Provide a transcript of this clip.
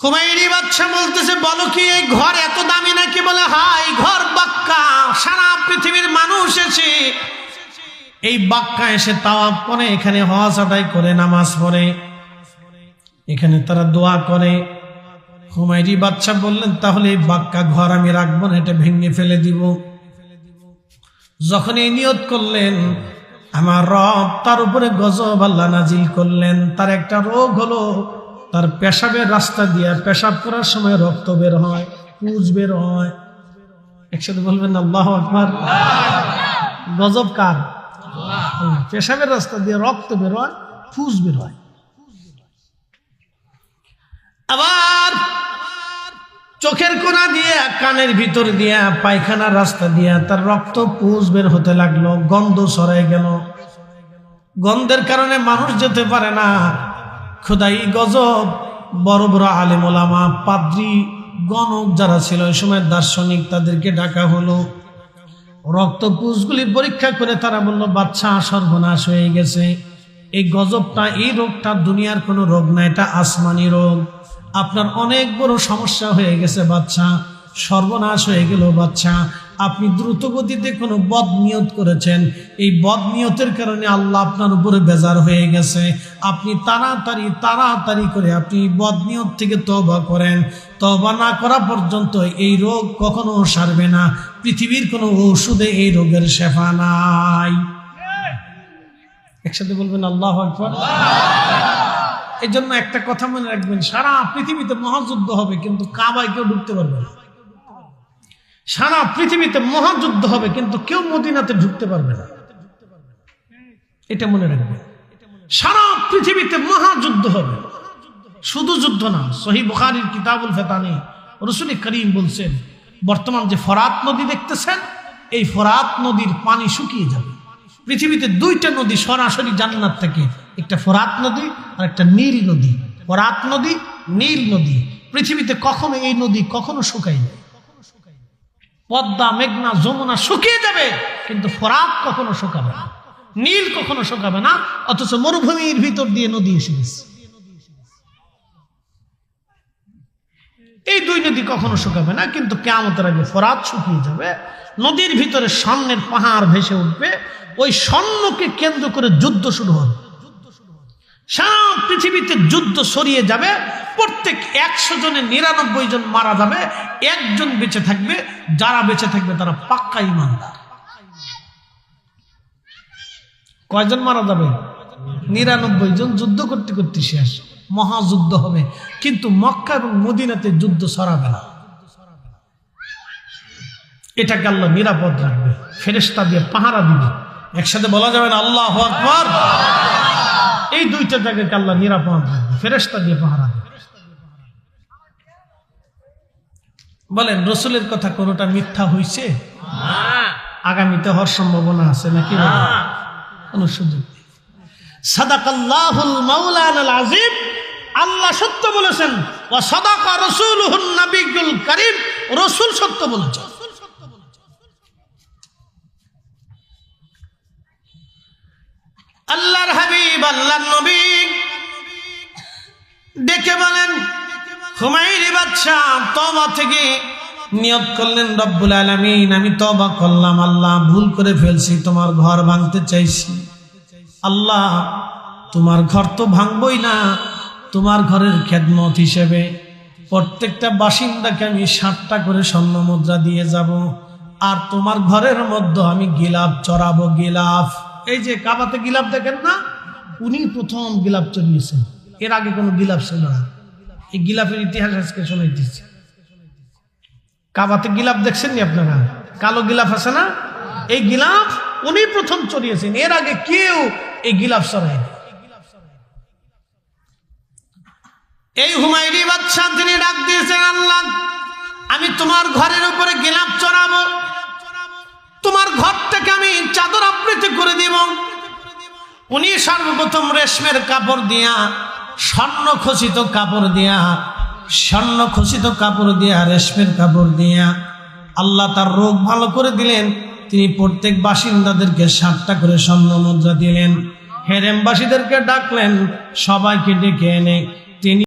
হুমায়ুনি বাদশা বলতেছে, বলো কি এই ঘর এত দামি নাকি? বলে হ্যাঁ, এই ঘর বাক্কা। সারা পৃথিবীর মানুষ এসে এই বাক্কা এসে তাওয়াফ করে, এখানে হজ আদায় করে, নামাজ পড়ে, এখানে তারা দোয়া করে। হুমায়ুনি বাদশা বললেন, তাহলে এই বাক্কা ঘর আমি রাখবো না, এটা ভেঙে ফেলে দিব। যখন এই নিয়ত করলেন, আমার রব তার উপরে গজব আল্লাহ নাজিল করলেন। তার একটা রোগ হলো, তার পেশাবের রাস্তা দিয়া পেশাব করার সময় রক্ত বের হয়, পুজ বের হয়। একসাথে বলবেন আল্লাহু আকবার। গজব কার? পেশাবের রাস্তা দিয়ে রক্ত বের হয়, পুজ বের হয়। আবার চোখের কোনা দিয়া, কানের ভিতর দিয়া, পায়খানার রাস্তা দিয়া তার রক্ত পুজ বের হতে লাগলো। গন্ধ ছড়ায় গেল, গন্ধের কারণে মানুষ যেতে পারে না। খোদাই গজব। বড় বড় আলেম ওলামা, পাদ্রী, গণক যারা ছিল ওই সময়, দার্শনিক, তাদেরকে ডাকা হলো। রক্ত পুজগুলি পরীক্ষা করে তারা বলল, বাচ্চা সর্বনাশ হয়ে গেছে। এই গজবটা, এই রোগটা দুনিয়ার কোনো রোগ না, এটা আসমানি রোগ। আপনার অনেক বড় সমস্যা হয়ে গেছে বাচ্চা, সর্বনাশ হয়ে গেল বাচ্চা। আপনি দ্রুত গতিতে কোনো বদ নিয়ত করেছেন, এই বদ নিয়তের কারণে আল্লাহ আপনার উপরে বেজার হয়ে গেছে। আপনি তাড়াতাড়ি করে আপনি বদ নিয়ত থেকে তওবা করেন। তওবা না করা পর্যন্ত এই রোগ কখনো সারবে না। পৃথিবীর কোনো ঔষধে এই রোগের শেফা নাই। একসাথে বলবেন আল্লাহু আকবার। এই জন্য একটা কথা মনে রাখবেন, সারা পৃথিবীতে মহাযুদ্ধ হবে, কিন্তু কাবায় কেউ ঢুকতে পারবে না। সারা পৃথিবীতে মহাযুদ্ধ হবে, কিন্তু কেউ মদিনাতে ঢুকতে পারবে না। এটা মনে রাখবেন। সারা পৃথিবীতে মহাযুদ্ধ হবে, শুধু যুদ্ধ না। সহিহ বুখারীর কিতাবুল ফিতানে রাসূল করিম বলছেন, বর্তমান যে ফরাত নদী দেখতেছেন, এই ফরাত নদীর পানি শুকিয়ে যাবে। পৃথিবীতে দুইটা নদী সরাসরি জান্নাত থেকে, একটা ফরাত নদী আর একটা নীল নদী। ফরাত নদী, নীল নদী। পৃথিবীতে কখনো এই নদী কখনো শুকায়নি। পদ্মা, মেঘনা, যমুনা শুকিয়ে যাবে, কিন্তু ফরাত কখনো শুকাবে না, নীল কখনো শুকাবে না। অথচ মরুভূমির ভিতর দিয়ে নদী এসে গেছে। এই দুই নদী কখনো শুকাবে না, কিন্তু কিয়ামতের আগে ফরাত শুকিয়ে যাবে। নদীর ভিতরে স্বর্ণের পাহাড় ভেসে উঠবে। ওই স্বর্ণকে কেন্দ্র করে যুদ্ধ শুরু হবে। সারা পৃথিবীতে যুদ্ধ ছড়িয়ে যাবে। প্রত্যেক 100 জনে 99 জন মারা যাবে, একজন বেঁচে থাকবে। যারা বেঁচে থাকবে তারা পাক্কা ঈমানদার। কয়জন মারা যাবে? 99 জন। যুদ্ধ করতে করতে শেষ, মহাযুদ্ধ হবে। কিন্তু মক্কা এবং মদিনাতে যুদ্ধ ছড়াবে না। এটাকে আল্লাহ নিরাপদ রাখবে, ফেরেশতা দিয়ে পাহারা দিবে। একসাথে বলা যাবে না আল্লাহু আকবার। এই দুইটা জায়গাকে আল্লাহ নিরাপদ রাখবে, ফেরেশতা দিয়ে পাহারা দিবে। বলেন, রসুলের কথা কোনোটা মিথ্যা হইছে? আগামীতে হওয়ার সম্ভাবনা আছে নাকি? কোন সুযোগ নেই। সাদাকাল্লাহুল মাওলানাল আযীম। আল্লাহ সত্য বলেছেন, ওয়া সাদাকা রাসূলুহুন নাবিয়্যুল কারীম। রাসূল সত্য বলেছেন। আল্লাহর হাবিব, আল্লাহর নবী ডেকে বলেন, হুমায়ুনি বাদশা তওবা থেকে নিয়ত করলেন, রব্বুল আলামিন, আমি তওবা করলাম আল্লাহ, ভুল করে ফেলছি, তোমার ঘর ভাঙতে চাইছি। আল্লাহ, তোমার ঘর তো ভাঙবই না, তোমার ঘরের খেদমত হিসেবে প্রত্যেকটা বাসিন্দাকে আমি 7টা করে স্বর্ণ মুদ্রা দিয়ে যাব। আর তোমার ঘরের মধ্যে আমি গিলাফ চড়াবো। গিলাফ, এই যে কাবাতে গিলাফ দেখেন না, উনি প্রথম গিলাফ চড়িয়েছেন। এর আগে কোনো গিলাফ ছিল না। এই গিলাফের ইতিহাস আজকে শোনাইতেছি। কাবাতে গিলাফ দেখছেন নি আপনারা? কালো গিলাফ আছে না, এই গিলাফ উনি প্রথম চড়িয়েছেন। এর আগে কেউ এই গিলাফ চড়ায়নি। এই হুমায়ুনি বাদশা তিনি ডাক দিয়েছেন, আল্লাহ, আমি তোমার ঘরের উপরে গিলাফ চড়াবো, তোমার ঘরটাকে আমি চাদর আবৃত করে দিব। উনি সর্বপ্রথম রেশমের কাপড় দিয়া, স্বর্ণ খচিত কাপড় দিয়া, রেশমের কাপড় দিয়া আল্লাহ তার রোগ ভালো করে দিলেন। তিনি প্রত্যেক বাসিন্দাদেরকে 7টা করে স্বর্ণ মুদ্রা দিলেন। হেরেমবাসীদেরকে ডাকলেন, সবাইকে ডেকে এনে